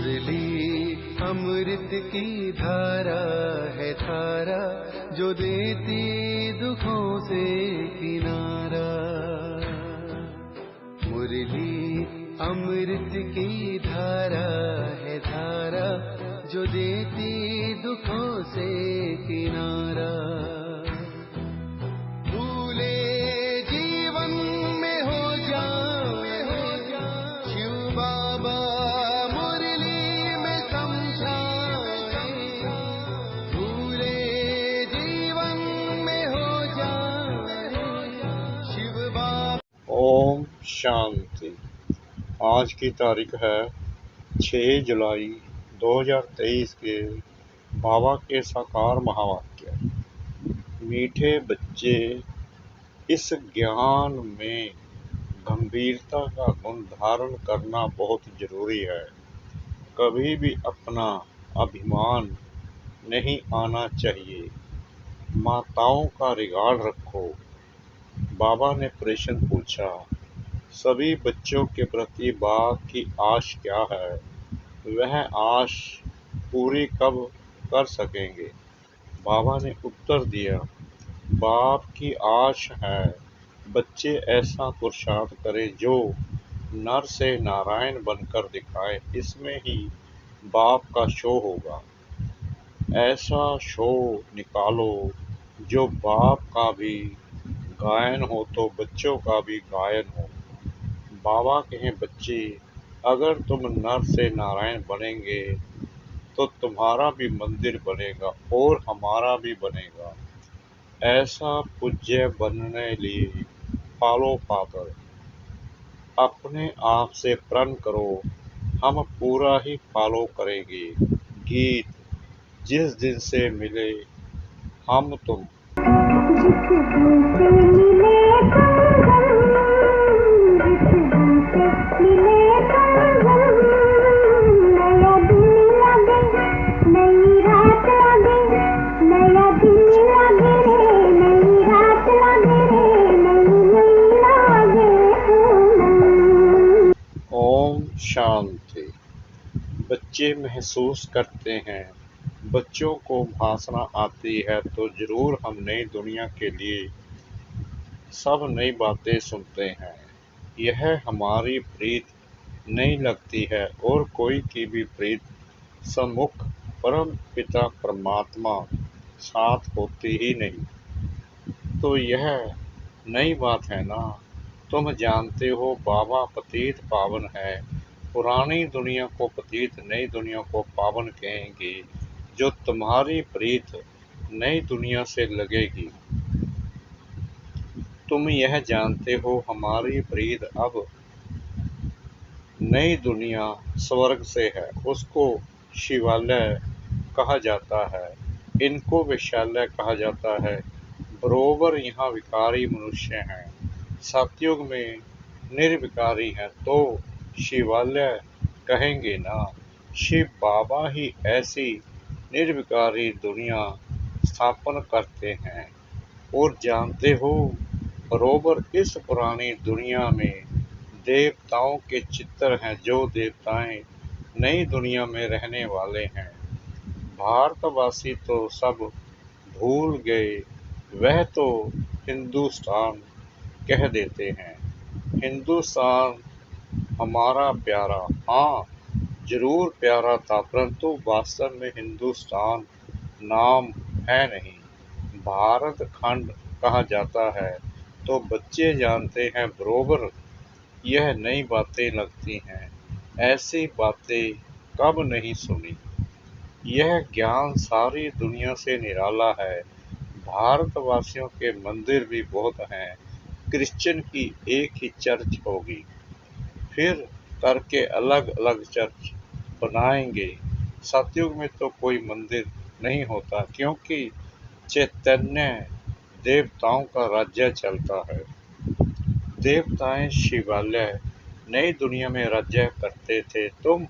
मुरली अमृत की धारा है धारा, जो देती दुखों से किनारा। मुरली अमृत की धारा है धारा, जो देती दुखों से किनारा। भूले जीवन में हो जाए शिव बाबा मुरली में समझाए। भूले जीवन में हो जाए शिव बाबा। ओम शांति। आज की तारीख है 6 जुलाई 2023 के बाबा के साकार महावाक्य। मीठे बच्चे, इस ज्ञान में गंभीरता का गुण धारण करना बहुत जरूरी है। कभी भी अपना अभिमान नहीं आना चाहिए। माताओं का रिगार्ड रखो। बाबा ने प्रश्न पूछा, सभी बच्चों के प्रति बाप की आश क्या है? वह आश पूरी कब कर सकेंगे? बाबा ने उत्तर दिया, बाप की आश है बच्चे ऐसा पुरुषार्थ करें जो नर से नारायण बनकर दिखाए। इसमें ही बाप का शो होगा। ऐसा शो निकालो जो बाप का भी गायन हो तो बच्चों का भी गायन हो। बाबा कहें, बच्चे, अगर तुम नर से नारायण बनेंगे तो तुम्हारा भी मंदिर बनेगा और हमारा भी बनेगा। ऐसा पूज्य बनने लिए फॉलो फादर। अपने आप से प्रण करो, हम पूरा ही फॉलो करेंगे। गीत, जिस दिन से मिले हम तुम। ओम शांति। बच्चे महसूस करते हैं, बच्चों को भाषा आती है तो जरूर हम नई दुनिया के लिए सब नई बातें सुनते हैं। यह हमारी प्रीत नहीं लगती है और कोई की भी प्रीत सम्मुख परम पिता परमात्मा साथ होती ही नहीं। तो यह नई बात है ना। तुम जानते हो बाबा पतित पावन है। पुरानी दुनिया को पतित, नई दुनिया को पावन कहेंगे। जो तुम्हारी प्रीत नई दुनिया से लगेगी। तुम यह जानते हो हमारी प्रीत अब नई दुनिया स्वर्ग से है, उसको शिवालय कहा जाता है, इनको वैशाल्य कहा जाता है। बरोबर यहाँ विकारी मनुष्य हैं। सतयुग में निर्विकारी हैं तो शिवालय कहेंगे ना। शिव बाबा ही ऐसी निर्विकारी दुनिया स्थापन करते हैं। और जानते हो, बरोबर इस पुरानी दुनिया में देवताओं के चित्र हैं। जो देवताएं नई दुनिया में रहने वाले हैं, भारतवासी तो सब भूल गए। वह तो हिंदुस्तान कह देते हैं। हिंदुस्तान हमारा प्यारा, हाँ जरूर प्यारा था, परंतु वास्तव में हिंदुस्तान नाम है नहीं, भारत खंड कहा जाता है। तो बच्चे जानते हैं बरोबर यह नई बातें लगती हैं। ऐसी बातें कब नहीं सुनी। यह ज्ञान सारी दुनिया से निराला है। भारतवासियों के मंदिर भी बहुत हैं। क्रिश्चियन की एक ही चर्च होगी, फिर करके अलग अलग चर्च बनाएंगे। सतयुग में तो कोई मंदिर नहीं होता, क्योंकि चैतन्य देवताओं का राज्य चलता है। देवताएं शिवालय नई दुनिया में राज्य करते थे। तुम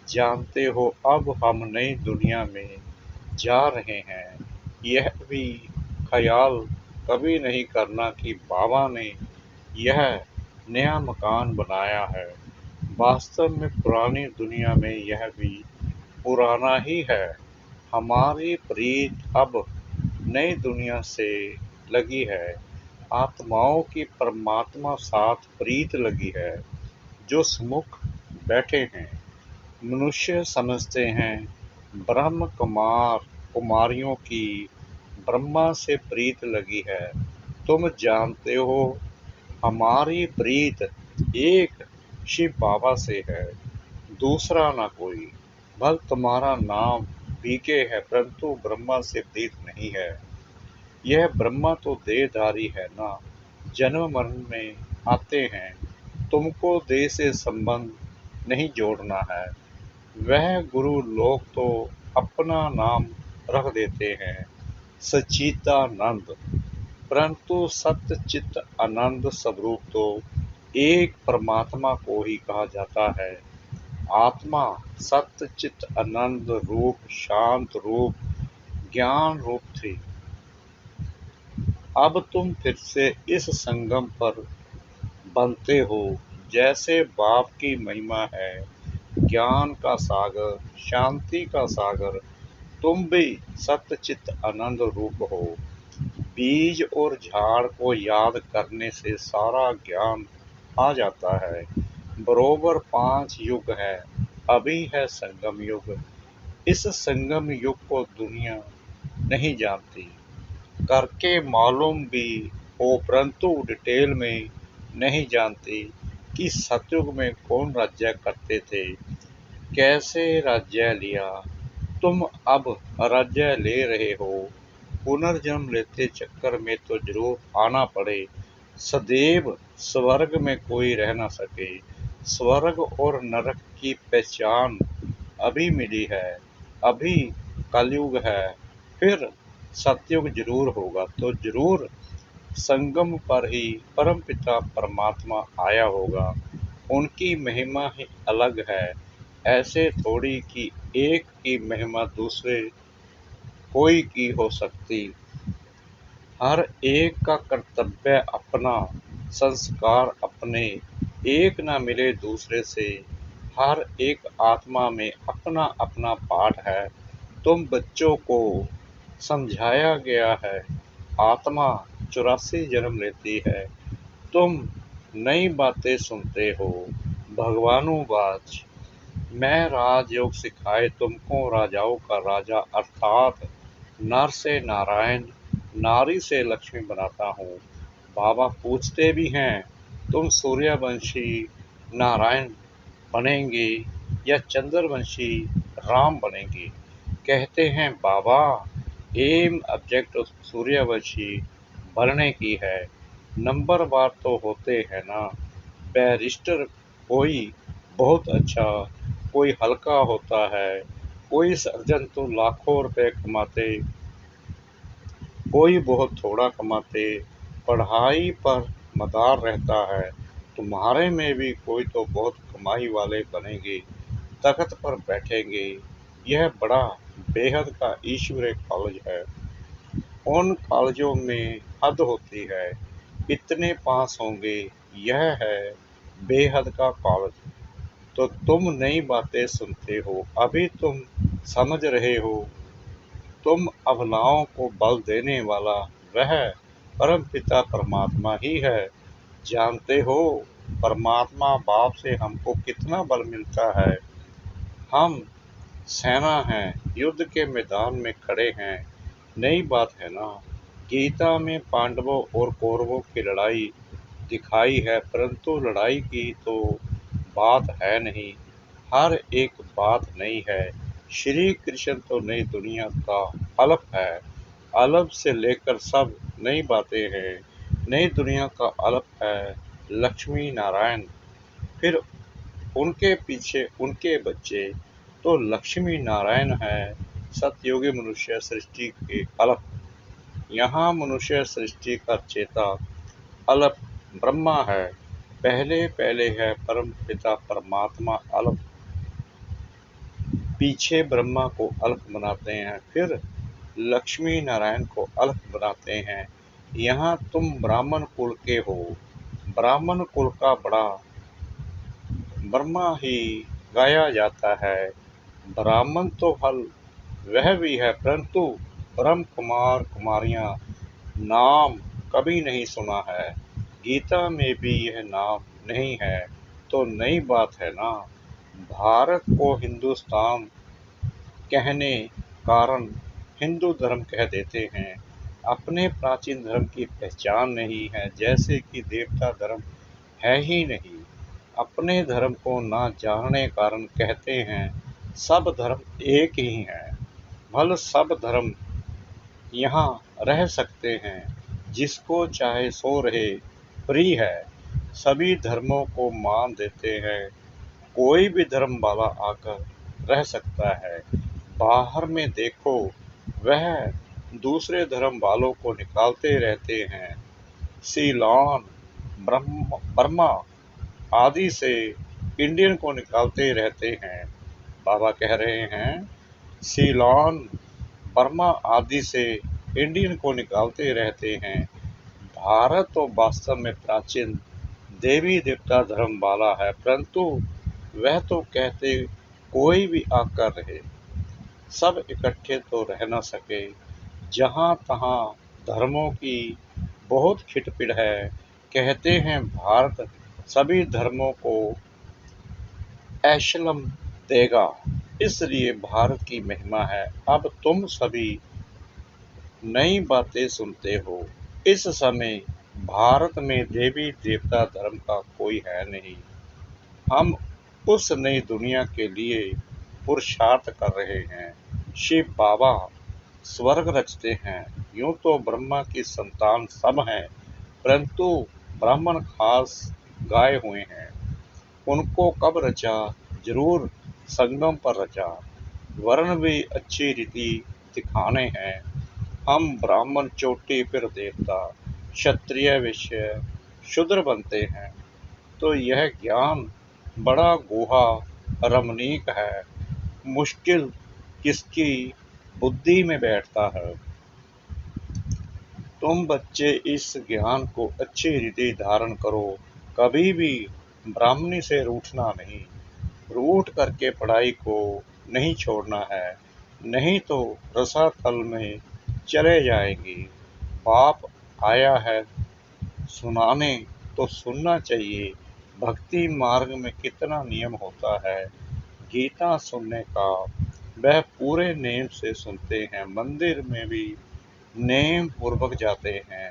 जानते हो अब हम नई दुनिया में जा रहे हैं। यह भी ख्याल कभी नहीं करना कि बाबा ने यह नया मकान बनाया है। वास्तव में पुरानी दुनिया में यह भी पुराना ही है। हमारी प्रीत अब नई दुनिया से लगी है। आत्माओं की परमात्मा साथ प्रीत लगी है, जो सम्मुख बैठे हैं। मनुष्य समझते हैं ब्रह्म कुमारियों की ब्रह्मा से प्रीत लगी है। तुम जानते हो हमारी प्रीत एक शिव बाबा से है, दूसरा ना कोई। भल तुम्हारा नाम बीके है, परंतु ब्रह्मा से प्रीत नहीं है। यह ब्रह्मा तो देहधारी है ना, जन्म मरण में आते हैं। तुमको देह से संबंध नहीं जोड़ना है। वह गुरु लोग तो अपना नाम रख देते हैं सच्चिदानंद, परंतु सत्य चित्त आनंद स्वरूप तो एक परमात्मा को ही कहा जाता है। आत्मा सत्य चित्त आनंद रूप, शांत रूप, ज्ञान रूप थी। अब तुम फिर से इस संगम पर बनते हो। जैसे बाप की महिमा है, ज्ञान का सागर, शांति का सागर, तुम भी सत्य चित्त आनंद रूप हो। बीज और झाड़ को याद करने से सारा ज्ञान आ जाता है। बरोबर 5 युग है, अभी है संगम युग। इस संगम युग को दुनिया नहीं जानती। करके मालूम भी हो, परंतु डिटेल में नहीं जानती कि सतयुग में कौन राज्य करते थे, कैसे राज्य लिया। तुम अब राज्य ले रहे हो। पुनर्जन्म लेते चक्कर में तो जरूर आना पड़े। सदैव स्वर्ग में कोई रह न सके। स्वर्ग और नरक की पहचान अभी मिली है। अभी कलयुग है, फिर सतयुग जरूर होगा, तो जरूर संगम पर ही परमपिता परमात्मा आया होगा। उनकी महिमा ही अलग है। ऐसे थोड़ी कि एक की महिमा दूसरे कोई की हो सकती। हर एक का कर्तव्य अपना, संस्कार अपने, एक न मिले दूसरे से। हर एक आत्मा में अपना अपना पाठ है। तुम बच्चों को समझाया गया है आत्मा 84 जन्म लेती है। तुम नई बातें सुनते हो। भगवानुवाच मैं राजयोग सिखाए तुमको राजाओं का राजा, अर्थात नर से नारायण, नारी से लक्ष्मी बनाता हूँ। बाबा पूछते भी हैं तुम सूर्यवंशी नारायण बनेंगे या चंद्रवंशी राम बनेंगे। कहते हैं बाबा एम ऑब्जेक्ट सूर्यवंशी बनने की है। नंबरवार तो होते हैं ना। बैरिस्टर कोई बहुत अच्छा, कोई हल्का होता है। कोई सर्जन तो लाखों रुपए कमाते, कोई बहुत थोड़ा कमाते। पढ़ाई पर मदार रहता है। तुम्हारे में भी कोई तो बहुत कमाई वाले बनेंगे, तख्त पर बैठेंगे। यह बड़ा बेहद का ईश्वरीय कॉलेज है। उन कॉलेजों में हद होती है, इतने पास होंगे। यह है बेहद का कॉलेज। तो तुम नई बातें सुनते हो, अभी तुम समझ रहे हो। तुम अबलाओं को बल देने वाला वह परमपिता परमात्मा ही है। जानते हो परमात्मा बाप से हमको कितना बल मिलता है। हम सेना हैं, युद्ध के मैदान में खड़े हैं। नई बात है ना। गीता में पांडवों और कौरवों की लड़ाई दिखाई है, परंतु लड़ाई की तो बात है नहीं। हर एक बात नई है। श्री कृष्ण तो नई दुनिया का अलफ है। अलफ से लेकर सब नई बातें हैं। नई दुनिया का अलफ है लक्ष्मी नारायण, फिर उनके पीछे उनके बच्चे, तो लक्ष्मी नारायण है सतयोगी मनुष्य सृष्टि के अलफ। यहाँ मनुष्य सृष्टि का चेता अलफ ब्रह्मा है। पहले पहले है परम पिता परमात्मा अलफ, पीछे ब्रह्मा को अलख बनाते हैं, फिर लक्ष्मी नारायण को अलख बनाते हैं। यहाँ तुम ब्राह्मण कुल के हो। ब्राह्मण कुल का बड़ा ब्रह्मा ही गाया जाता है। ब्राह्मण तो फल वह भी है, परंतु ब्रह्म कुमार कुमारियां नाम कभी नहीं सुना है। गीता में भी यह नाम नहीं है, तो नई बात है ना। भारत को हिंदुस्तान कहने कारण हिंदू धर्म कह देते हैं। अपने प्राचीन धर्म की पहचान नहीं है, जैसे कि देवता धर्म है ही नहीं। अपने धर्म को ना जानने कारण कहते हैं सब धर्म एक ही है। भल सब धर्म यहाँ रह सकते हैं, जिसको चाहे सो रहे, फ्री है। सभी धर्मों को मान देते हैं, कोई भी धर्म वाला आकर रह सकता है। बाहर में देखो, वह दूसरे धर्म वालों को निकालते रहते हैं। सीलोन, बर्मा आदि से इंडियन को निकालते रहते हैं। बाबा कह रहे हैं, सीलोन, बर्मा आदि से इंडियन को निकालते रहते हैं। भारत तो वास्तव में प्राचीन देवी देवता धर्म वाला है, परंतु वह तो कहते कोई भी आकर रहे, सब इकट्ठे तो रह न सके। जहाँ तहाँ धर्मों की बहुत खिटपिट है। कहते हैं भारत सभी धर्मों को एशलम देगा, इसलिए भारत की महिमा है। अब तुम सभी नई बातें सुनते हो। इस समय भारत में देवी देवता धर्म का कोई है नहीं। हम उस नई दुनिया के लिए पुरुषार्थ कर रहे हैं। शिव बाबा स्वर्ग रचते हैं। यूं तो ब्रह्मा की संतान सब हैं, परंतु ब्राह्मण खास गाए हुए हैं। उनको कब रचा? जरूर संगम पर रचा। वर्ण भी अच्छी रीति दिखाने हैं। हम ब्राह्मण चोटी फिर देवता, क्षत्रिय वैश्य शूद्र बनते हैं। तो यह ज्ञान बड़ा गुहा रमणीक है। मुश्किल किसकी बुद्धि में बैठता है। तुम बच्चे इस ज्ञान को अच्छी रीति धारण करो। कभी भी ब्राह्मणी से रूठना नहीं। रूठ करके पढ़ाई को नहीं छोड़ना है, नहीं तो रसातल में चले जाएंगी। बाप आया है सुनाने, तो सुनना चाहिए। भक्ति मार्ग में कितना नियम होता है। गीता सुनने का वह पूरे नेम से सुनते हैं। मंदिर में भी नेम पूर्वक जाते हैं।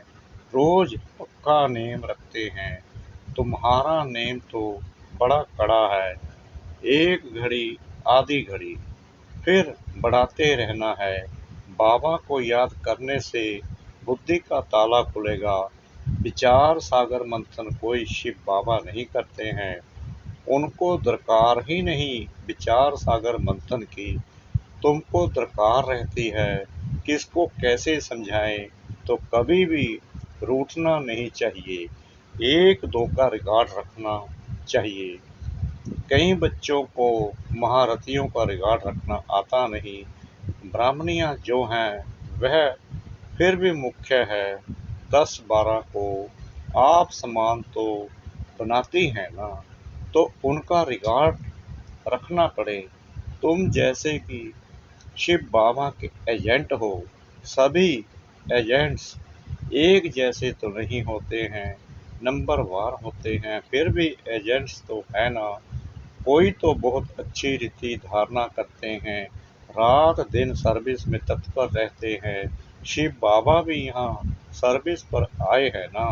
रोज पक्का नेम रखते हैं। तुम्हारा नेम तो बड़ा कड़ा है। एक घड़ी आधी घड़ी, फिर बढ़ाते रहना है। बाबा को याद करने से बुद्धि का ताला खुलेगा। विचार सागर मंथन कोई शिव बाबा नहीं करते हैं। उनको दरकार ही नहीं विचार सागर मंथन की। तुमको दरकार रहती है। किसको कैसे समझाएं, तो कभी भी रूठना नहीं चाहिए। एक दो का रिकॉर्ड रखना चाहिए। कई बच्चों को महारथियों का रिकॉर्ड रखना आता नहीं। ब्राह्मणियां जो हैं वह फिर भी मुख्य है। 10-12 को आप समान तो बनाती हैं ना, तो उनका रिकॉर्ड रखना पड़े। तुम जैसे कि शिव बाबा के एजेंट हो। सभी एजेंट्स एक जैसे तो नहीं होते हैं, नंबरवार होते हैं। फिर भी एजेंट्स तो है ना। कोई तो बहुत अच्छी रीति धारणा करते हैं, रात दिन सर्विस में तत्पर रहते हैं। शिव बाबा भी यहाँ सर्विस पर आए हैं ना।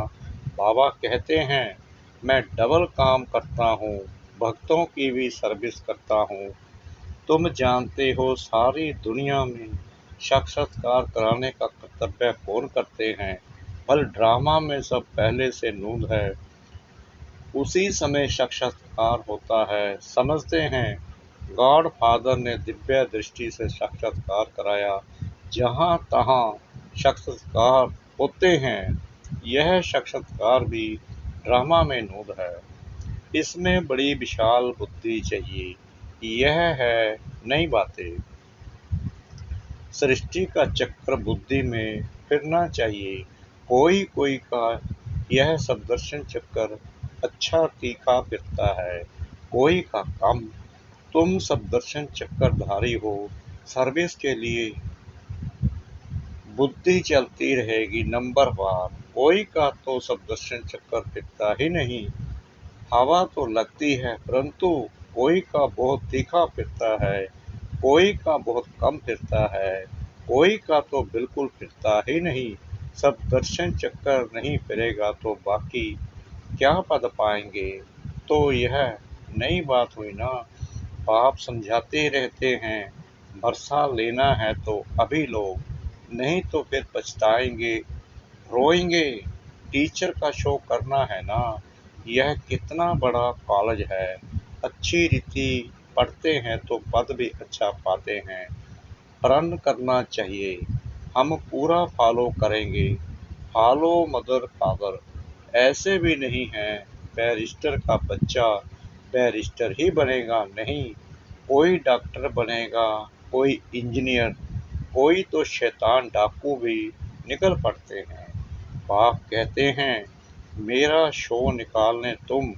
बाबा कहते हैं, मैं डबल काम करता हूँ, भक्तों की भी सर्विस करता हूँ। तुम जानते हो सारी दुनिया में साक्षात्कार कराने का कर्तव्य कौन करते हैं? भल ड्रामा में सब पहले से नूंद है, उसी समय साक्षात्कार होता है। समझते हैं गॉड फादर ने दिव्य दृष्टि से साक्षात्कार कराया। जहाँ तहाँ साक्षात्कार होते हैं। यह साक्षात्कार भी ड्रामा में नूंद है। इसमें बड़ी विशाल बुद्धि चाहिए। यह है नई बातें। सृष्टि का चक्र बुद्धि में फिरना चाहिए। कोई कोई का यह सब दर्शन चक्कर अच्छा तीखा फिरता है। कोई का कम। तुम सब दर्शन चक्रधारी हो, सर्विस के लिए बुद्धि चलती रहेगी नंबरवार। कोई का तो सब दर्शन चक्कर फिरता ही नहीं। हवा तो लगती है परंतु कोई का बहुत तीखा फिरता है, कोई का बहुत कम फिरता है, कोई का तो बिल्कुल फिरता ही नहीं। सब दर्शन चक्कर नहीं फिरेगा तो बाकी क्या पद पाएंगे। तो यह नई बात हुई ना। बाप समझाते रहते हैं, भरसा लेना है तो अभी लो, नहीं तो फिर पछताएंगे, रोएंगे। टीचर का शो करना है ना। यह कितना बड़ा कॉलेज है। अच्छी रीति पढ़ते हैं तो पद भी अच्छा पाते हैं। प्रण करना चाहिए, हम पूरा फॉलो करेंगे। Follow mother father. ऐसे भी नहीं है बैरिस्टर का बच्चा बैरिस्टर ही बनेगा, नहीं। कोई डॉक्टर बनेगा, कोई इंजीनियर, कोई तो शैतान डाकू भी निकल पड़ते हैं। बाप कहते हैं, मेरा शो निकालने तुम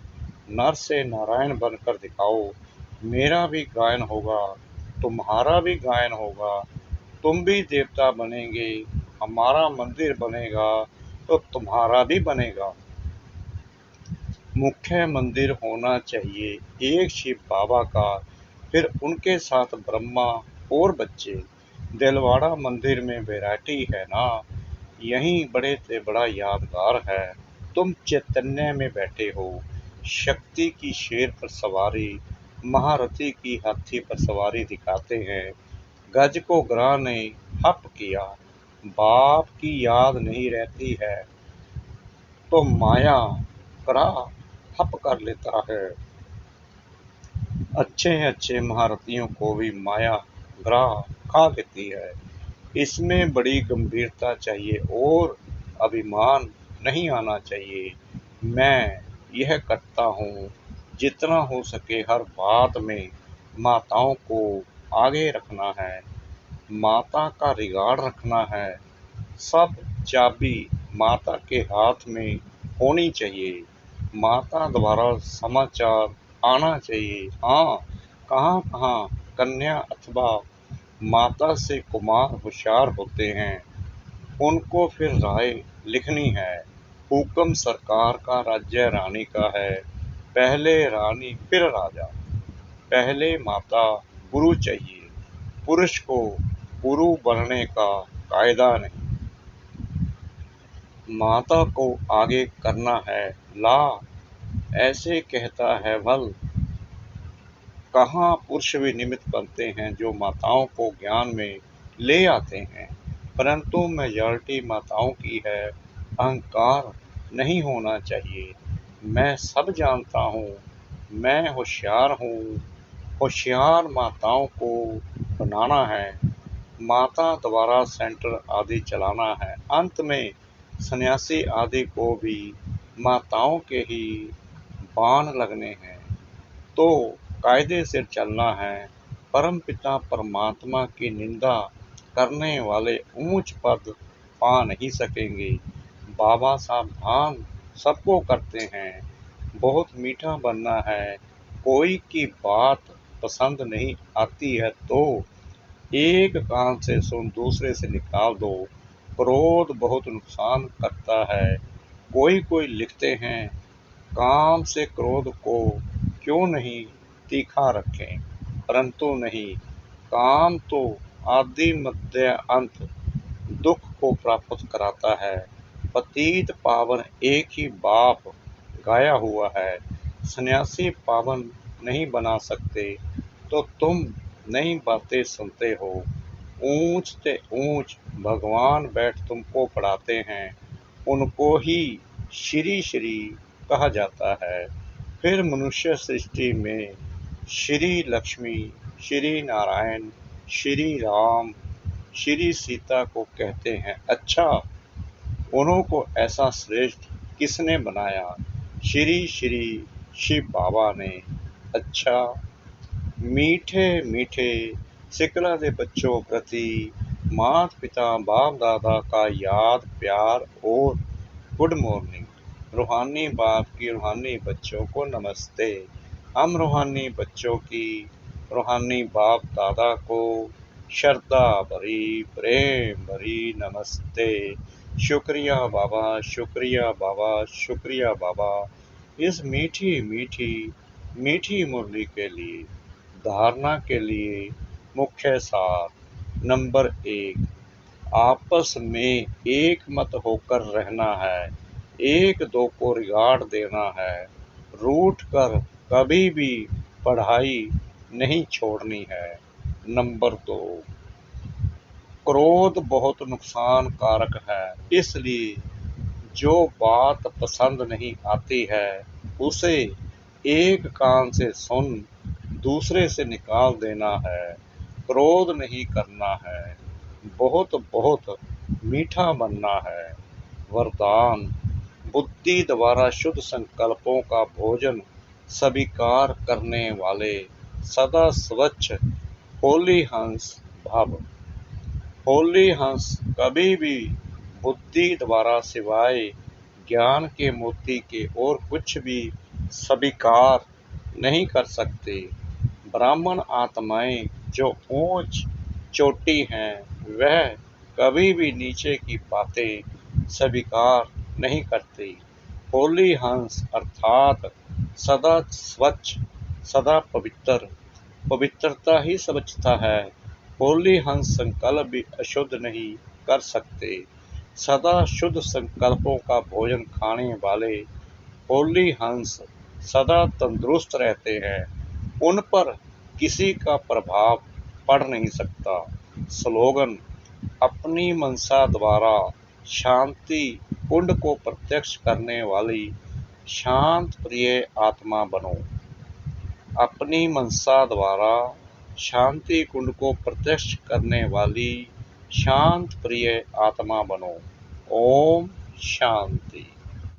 नर से नारायण बनकर दिखाओ। मेरा भी गायन होगा, तुम्हारा भी गायन होगा। तुम भी देवता बनेंगे, हमारा मंदिर बनेगा तो तुम्हारा भी बनेगा। मुख्य मंदिर होना चाहिए एक शिव बाबा का, फिर उनके साथ ब्रह्मा और बच्चे। दिलवाड़ा मंदिर में वैरायटी है ना, यही बड़े से बड़ा यादगार है। तुम चैतन्य में बैठे हो, शक्ति की शेर पर सवारी, महारथी की हाथी पर सवारी दिखाते हैं। गज को ग्रह ने हप किया, बाप की याद नहीं रहती है तो माया ग्रह हप कर लेता है। अच्छे अच्छे महारथियों को भी माया ग्रह खा लेती है। इसमें बड़ी गंभीरता चाहिए और अभिमान नहीं आना चाहिए। मैं यह करता हूँ, जितना हो सके हर बात में माताओं को आगे रखना है, माता का रिगार्ड रखना है। सब चाबी माता के हाथ में होनी चाहिए। माता द्वारा समाचार आना चाहिए। हाँ, कहाँ कहाँ कन्या अथवा माता से कुमार होशियार होते हैं, उनको फिर राय लिखनी है। हुक्म सरकार का, राज्य रानी का है। पहले रानी फिर राजा, पहले माता गुरु चाहिए। पुरुष को गुरु बनने का कायदा नहीं, माता को आगे करना है। ला ऐसे कहता है वल। कहाँ पुरुष भी निमित्त बनते हैं जो माताओं को ज्ञान में ले आते हैं, परंतु मेजॉरिटी माताओं की है। अहंकार नहीं होना चाहिए। मैं सब जानता हूँ, मैं होशियार हूँ। होशियार माताओं को बनाना है, माता द्वारा सेंटर आदि चलाना है। अंत में सन्यासी आदि को भी माताओं के ही बाण लगने हैं, तो कायदे से चलना है। परमपिता परमात्मा की निंदा करने वाले ऊंच पद पा नहीं सकेंगे। बाबा सावधान, सबको करते हैं। बहुत मीठा बनना है। कोई की बात पसंद नहीं आती है तो एक कान से सुन दूसरे से निकाल दो। क्रोध बहुत नुकसान करता है। कोई कोई लिखते हैं, काम से क्रोध को क्यों नहीं तीखा रखें, परंतु नहीं, काम तो आदि मध्य अंत दुख को प्राप्त कराता है। पतित पावन एक ही बाप गाया हुआ है। सन्यासी पावन नहीं बना सकते तो तुम नई बातें सुनते हो। ऊंच से ऊंच भगवान बैठ तुमको पढ़ाते हैं, उनको ही श्री श्री कहा जाता है। फिर मनुष्य सृष्टि में श्री लक्ष्मी, श्री नारायण, श्री राम, श्री सीता को कहते हैं। अच्छा, उन्हों को ऐसा श्रेष्ठ किसने बनाया? श्री श्री शिव बाबा ने। अच्छा, मीठे मीठे सिकला दे बच्चों प्रति माता पिता बाप दादा का याद प्यार और गुड मॉर्निंग। रूहानी बाप की रूहानी बच्चों को नमस्ते। हम रूहानी बच्चों की रूहानी बाप दादा को श्रद्धा भरी प्रेम भरी नमस्ते। शुक्रिया बाबा, शुक्रिया बाबा, शुक्रिया बाबा, इस मीठी मीठी मीठी मुरली के लिए। धारणा के लिए मुख्य सार नंबर 1, आपस में एक मत होकर रहना है, एक दो को रिगार्ड देना है, रूठ कर कभी भी पढ़ाई नहीं छोड़नी है। नंबर 2, क्रोध बहुत नुकसान कारक है, इसलिए जो बात पसंद नहीं आती है उसे एक कान से सुन दूसरे से निकाल देना है। क्रोध नहीं करना है, बहुत बहुत मीठा बनना है। वरदान, बुद्धि द्वारा शुद्ध संकल्पों का भोजन स्वीकार करने वाले सदा स्वच्छ होली हंस भव। होली हंस कभी भी बुद्धि द्वारा सिवाय ज्ञान के मोती के और कुछ भी स्वीकार नहीं कर सकते। ब्राह्मण आत्माएं जो ऊंच चोटी हैं वह कभी भी नीचे की बातें स्वीकार नहीं करती। होली हंस अर्थात सदा स्वच्छ, सदा पवित्र, पवित्रता ही स्वच्छता है। होली हंस संकल्प भी अशुद्ध नहीं कर सकते। सदा शुद्ध संकल्पों का भोजन खाने वाले होली हंस सदा तंदुरुस्त रहते हैं, उन पर किसी का प्रभाव पड़ नहीं सकता। स्लोगन, अपनी मनसा द्वारा शांति कुंड को प्रत्यक्ष करने वाली शांत प्रिय आत्मा बनो। अपनी मनसा द्वारा शांति कुंड को प्रत्यक्ष करने वाली शांत प्रिय आत्मा बनो। ओम शांति।